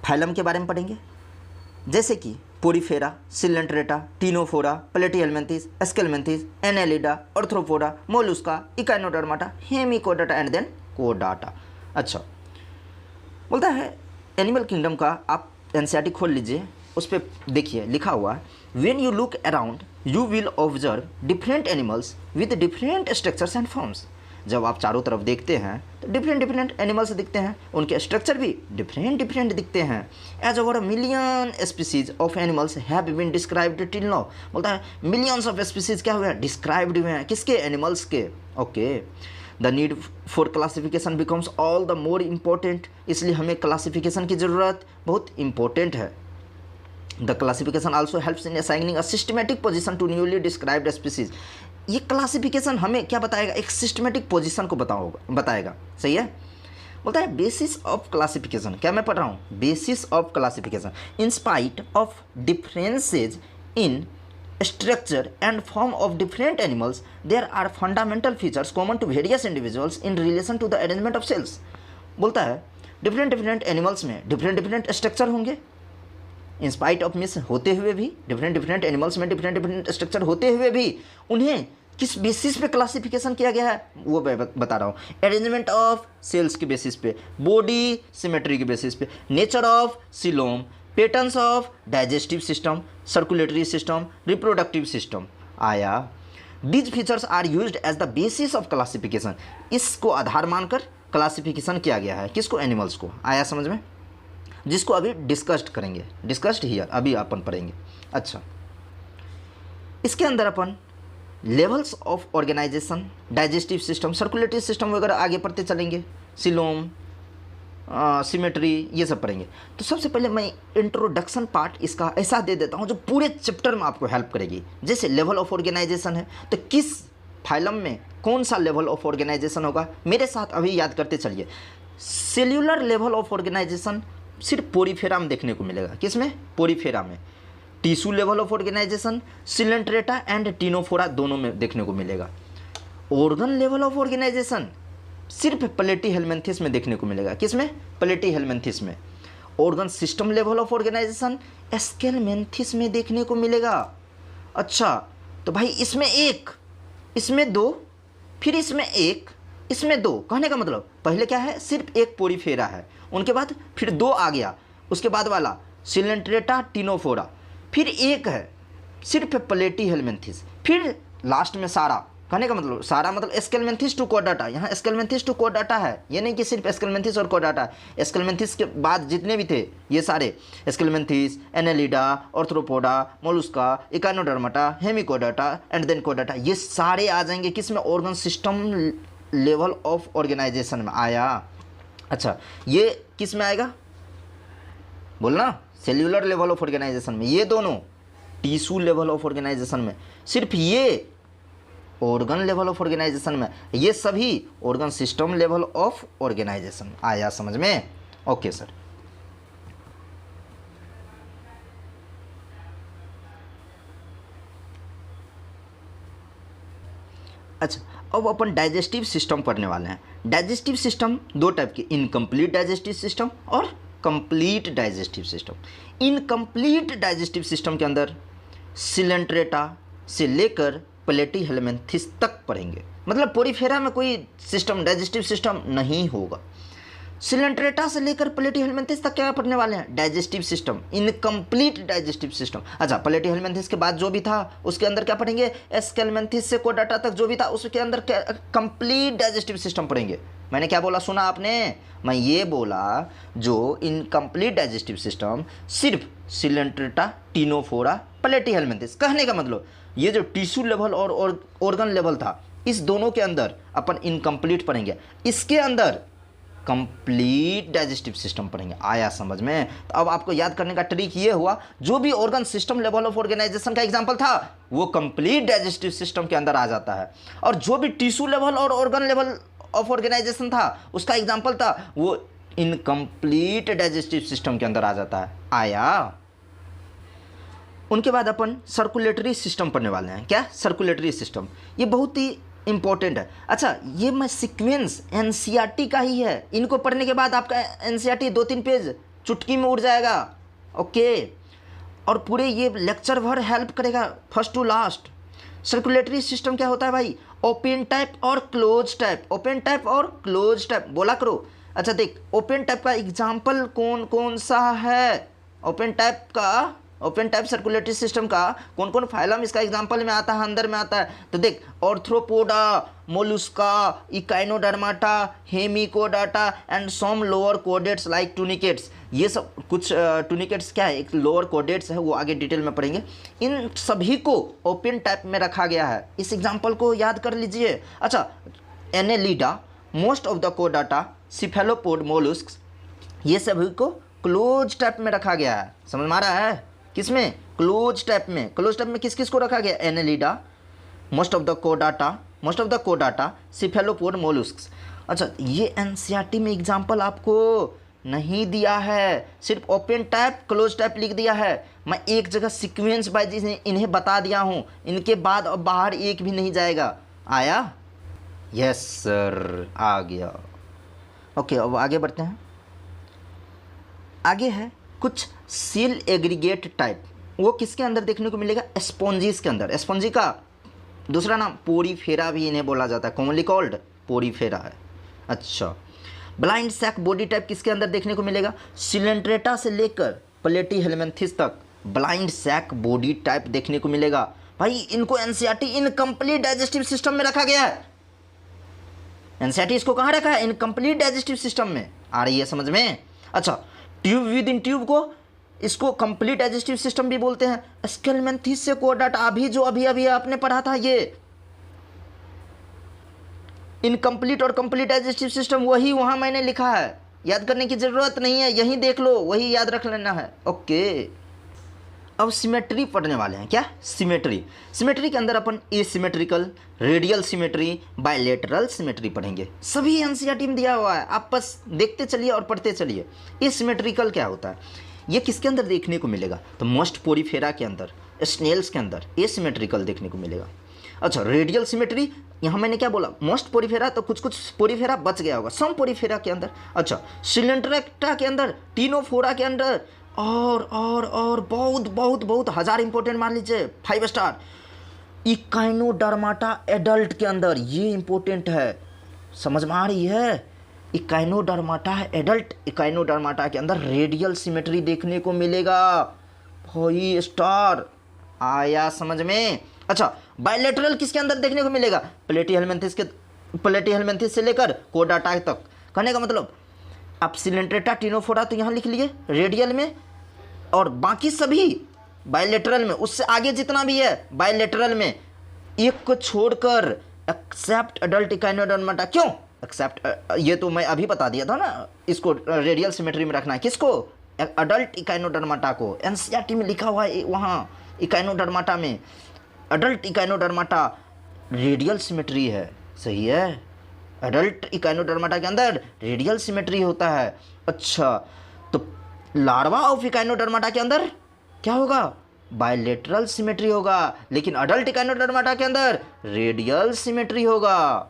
Phylum के बारे में पढ़ेंगे, जैसे कि Porifera, Coelenterata, Ctenophora, Platyhelminthes, Aschelminthes, Annelida, Arthropoda, Mollusca, Echinodermata, Hemichordata and then कोडाटा। अच्छा, बोलता है एनिमल किंगडम का आप एनसीईआरटी खोल लीजिए, उस पर देखिए लिखा हुआ है, when you look around you will observe different animals with different structures and forms. जब आप चारों तरफ देखते हैं तो डिफरेंट डिफरेंट एनिमल्स दिखते हैं, उनके स्ट्रक्चर भी डिफरेंट डिफरेंट दिखते हैं। As over million species of animals have been described till now. बोलता है मिलियंस ऑफ स्पीसीज क्या हुए हैं, डिस्क्राइब्ड हुए हैं, किसके, एनिमल्स के। Okay, the need for classification becomes all the more important, इसलिए हमें क्लासिफिकेशन की ज़रूरत बहुत इंपॉर्टेंट है। The classification also helps in assigning a systematic position to newly described species. ये क्लासिफिकेशन हमें क्या बताएगा, एक सिस्टमेटिक पोजीशन को बताएगा। सही है। बोलता है बेसिस ऑफ क्लासिफिकेशन, क्या मैं पढ़ रहा हूँ, basis of classification in spite of differences in structure and form of different animals there are fundamental features common to various individuals in relation to the arrangement of cells. बोलता है different different animals में different different structure होंगे, in spite of miss होते हुए भी, different different animals में different different structure होते हुए भी उन्हें किस बेसिस पे क्लासिफिकेशन किया गया है वो मैं बता रहा हूँ। अरेंजमेंट ऑफ सेल्स के बेसिस पे, बॉडी सिमेट्री के बेसिस पे, nature of coelom, patterns of digestive system, circulatory system, reproductive system आया। These features are used as the basis of classification, इसको आधार मानकर क्लासिफिकेशन किया गया है, किसको, एनिमल्स को। आया समझ में, जिसको अभी डिस्कस्ड करेंगे, डिस्कस्ड हियर, अभी अपन पढ़ेंगे। अच्छा, इसके अंदर अपन levels of organisation, digestive system, circulatory system वगैरह आगे पढ़ते चलेंगे, सिलोम, सिमेट्री, ये सब पढ़ेंगे। तो सबसे पहले मैं इंट्रोडक्शन पार्ट इसका ऐसा दे देता हूँ जो पूरे चैप्टर में आपको हेल्प करेगी। जैसे लेवल ऑफ ऑर्गेनाइजेशन है तो किस फाइलम में कौन सा लेवल ऑफ ऑर्गेनाइजेशन होगा, मेरे साथ अभी याद करते चलिए। सेल्यूलर लेवल ऑफ ऑर्गेनाइजेशन सिर्फ पोरीफेरा में देखने को मिलेगा, किसमें, पोरीफेरा में। Tissue level of organisation Coelenterata and Ctenophora दोनों में देखने को मिलेगा। ऑर्गन लेवल ऑफ ऑर्गेनाइजेशन सिर्फ प्लेटीहेल्मिन्थेस में देखने को मिलेगा, किसमें, प्लेटीहेल्मिन्थेस में। Organ system level of organisation Aschelminthes में देखने को मिलेगा। अच्छा, तो भाई इसमें एक, इसमें दो, फिर इसमें एक, इसमें दो, कहने का मतलब पहले क्या है, सिर्फ एक पोरीफेरा है, उनके बाद फिर दो आ गया, उसके बाद वाला सिलेंट्रेटा टीनोफोरा, फिर एक है सिर्फ प्लेटीहेल्मिन्थेस, फिर लास्ट में सारा, कहने का मतलब सारा मतलब एस्केल्मिन्थेस टू कोडाटा। यहाँ एस्केल्मिन्थेस टू कोडाटा है, ये नहीं कि सिर्फ एस्केल्मिन्थेस और कोडाटा। एस्केल्मिन्थेस के बाद जितने भी थे ये सारे, Aschelminthes, Annelida, Arthropoda, Mollusca, Echinodermata, Hemichordata and then कोडाटा, ये सारे आ जाएंगे किसमें, organ system level of organisation में। आया। अच्छा, ये किस में आएगा, बोलना, सेल्यूलर लेवल ऑफ ऑर्गेनाइजेशन में। ये दोनों टिश्यू लेवल ऑफ ऑर्गेनाइजेशन में, सिर्फ ये ऑर्गन लेवल ऑफ ऑर्गेनाइजेशन में, ये सभी organ system level of organisation. आया समझ में, ओके सर। अच्छा, अब अपन डाइजेस्टिव सिस्टम पढ़ने वाले हैं। डाइजेस्टिव सिस्टम दो टाइप के, इनकम्प्लीट डाइजेस्टिव सिस्टम और complete digestive system. Incomplete digestive system के अंदर सिलेंट्रेटा से लेकर प्लेटीहेल्मिन्थेस तक पढ़ेंगे, मतलब पोरीफेरा में कोई सिस्टम, डाइजेस्टिव सिस्टम नहीं होगा। सिलेंट्रेटा से लेकर प्लेटीहेल्मिन्थेस तक क्या पढ़ने वाले हैं, digestive system, incomplete digestive system. अच्छा, प्लेटीहेल्मिन्थेस के बाद जो भी था उसके अंदर क्या पढ़ेंगे, एस्केल्मिन्थेस से कोडाटा तक जो भी था उसके अंदर क्या, कंप्लीट डाइजेस्टिव सिस्टम पढ़ेंगे। मैंने क्या बोला, सुना आपने, मैं ये बोला जो इनकम्प्लीट डाइजेस्टिव सिस्टम सिर्फ सिलेंट्रेटा, टीनोफोरा, प्लेटीहेल्मिन्थेस, कहने का मतलब ये जो टिश्यू लेवल और ऑर्गन लेवल था, इस दोनों के अंदर अपन इनकम्प्लीट पढ़ेंगे, इसके अंदर कंप्लीट डाइजेस्टिव सिस्टम पढ़ेंगे। आया समझ में। तो अब आपको याद करने का ट्रिक ये हुआ, जो भी organ system level of organisation का एग्जांपल था वो कंप्लीट डाइजेस्टिव सिस्टम के अंदर आ जाता है, और जो भी टिश्यू लेवल और ऑर्गन लेवल ऑफ ऑर्गेनाइजेशन था उसका एग्जांपल था वो इनकम्प्लीट डाइजेस्टिव सिस्टम के अंदर आ जाता है। आया। उनके बाद अपन सर्कुलेटरी सिस्टम पढ़ने वाले हैं। क्या, सर्कुलेटरी सिस्टम, ये बहुत ही इंपॉर्टेंट है। अच्छा, ये मैं सीक्वेंस एनसीईआरटी का ही है, इनको पढ़ने के बाद आपका एनसीईआरटी 2-3 पेज चुटकी में उड़ जाएगा। ओके, और पूरे ये लेक्चर भर हेल्प करेगा first to last. Circulatory system क्या होता है भाई? ओपन टाइप और क्लोज टाइप, ओपन टाइप और क्लोज टाइप बोला करो। अच्छा देख, ओपन टाइप का एग्जाम्पल कौन कौन सा है? ओपन टाइप सर्कुलेटरी सिस्टम का कौन कौन फाइलम इसका एग्जाम्पल में आता है, अंदर में आता है? तो देख, Arthropoda, Mollusca, Echinodermata, Hemichordata and some lower chordates like tunicates. ये सब कुछ टूनिकेट्स क्या है, एक लोअर कोडेट्स है, वो आगे डिटेल में पढ़ेंगे। इन सभी को ओपन टाइप में रखा गया है। इस एग्जाम्पल को याद कर लीजिए। अच्छा, एनेलिडा, मोस्ट ऑफ द कोडाटा, सिफेलोपोड, मोलुस्क्स, ये सभी को क्लोज टाइप में रखा गया है। समझ में आ रहा है? किसमें? क्लोज टाइप में। क्लोज टाइप में किस किस को रखा गया? एनेलिडा, मोस्ट ऑफ द कोडाटा, सिफेलोपोड, मोलुस्क्स। अच्छा, ये एनसीईआरटी में एग्जाम्पल आपको नहीं दिया है, सिर्फ ओपन टाइप क्लोज टाइप लिख दिया है। मैं एक जगह सीक्वेंस वाइज इन्हें बता दिया हूँ, इनके बाद अब बाहर एक भी नहीं जाएगा। आया? यस सर, आ गया। ओके, अब आगे बढ़ते हैं। आगे है कुछ सील एग्रीगेट टाइप। वो किसके अंदर देखने को मिलेगा? स्पॉन्जीज के अंदर। स्पॉन्जी का दूसरा नाम पोरीफेरा भी इन्हें बोला जाता है, कॉमनली कॉल्ड पोरीफेरा है। अच्छा, ब्लाइंड सैक बॉडी टाइप किसके अंदर देखने को मिलेगा? सिलेंट्रेटा से लेकर प्लेटीहेलमिन्थेस तक ब्लाइंड सैक बॉडी टाइप देखने को मिलेगा। भाई इनको एनसीईआरटी इनकम्प्लीट डाइजेस्टिव सिस्टम में रखा गया है। एनसीईआरटी इसको कहाँ रखा है? इनकम्प्लीट डाइजेस्टिव सिस्टम में। आ रही है समझ में? अच्छा, ट्यूब विद इन ट्यूब को इसको कंप्लीट डाइजेस्टिव सिस्टम भी बोलते हैं। स्केलमेंथिस से कोडाटा, अभी आपने पढ़ा था, ये इनकम्प्लीट और कंप्लीट डाइजेस्टिव सिस्टम वही वहां मैंने लिखा है, याद करने की जरूरत नहीं है, यहीं देख लो, वही याद रख लेना है। ओके, अब सिमेट्री पढ़ने वाले हैं। क्या? सिमेट्री। सिमेट्री के अंदर अपन asymmetrical, radial symmetry, bilateral symmetry पढ़ेंगे। सभी एनसीईआरटी में दिया हुआ है, आप बस देखते चलिए और पढ़ते चलिए। एसिमेट्रिकल क्या होता है? ये किसके अंदर देखने को मिलेगा? तो मोस्ट पोरीफेरा के अंदर, स्नेल्स के अंदर एसिमेट्रिकल देखने को मिलेगा। अच्छा, रेडियल सिमेट्री, यहाँ मैंने क्या बोला? मोस्ट पोरीफेरा, तो कुछ कुछ पोरीफेरा बच गया होगा, सम पोरीफेरा के अंदर। अच्छा, सिलेंट्रेटा के अंदर, टीनोफोरा के अंदर, और बहुत बहुत बहुत हज़ार इंपॉर्टेंट मान लीजिए, 5 स्टार। इकाइनोडर्माटा एडल्ट के अंदर, ये इंपॉर्टेंट है, समझ में आ रही है? इकाइनोडर्माटा एडल्ट, इकाइनोडर्माटा के अंदर रेडियल सिमेट्री देखने को मिलेगा। 5 स्टार। आया समझ में? अच्छा, बायलेटरल किसके अंदर देखने को मिलेगा? प्लेटीहेलमिन्थेस से लेकर कोडाटा तक। कहने का मतलब, आप सिलेंट्रेटा, टीनोफोरा तो यहाँ लिख लिए रेडियल में, और बाकी सभी बायलेटरल में, उससे आगे जितना भी है बायलेटरल में, एक को छोड़कर, एक्सेप्ट एडल्ट इकाइनोडर्माटा। क्यों एक्सेप्ट? ये तो मैं अभी बता दिया था ना, इसको रेडियल सिमेट्री में रखना है। किसको? एडल्ट इकाइनोडर्माटा को। एनसीईआरटी में लिखा हुआ है वहाँ, इकाइनोडर्माटा में एडल्ट इकाइनोडर्माटा रेडियल सिमेट्री है। सही है, एडल्ट इकाइनोडर्माटा के अंदर रेडियल सिमेट्री होता है। अच्छा, तो लार्वा ऑफ इकाइनोडर्माटा के अंदर क्या होगा? बायलेटरल सिमेट्री होगा, लेकिन अडल्ट इकाइनोडर्माटा के अंदर रेडियल सिमेट्री होगा।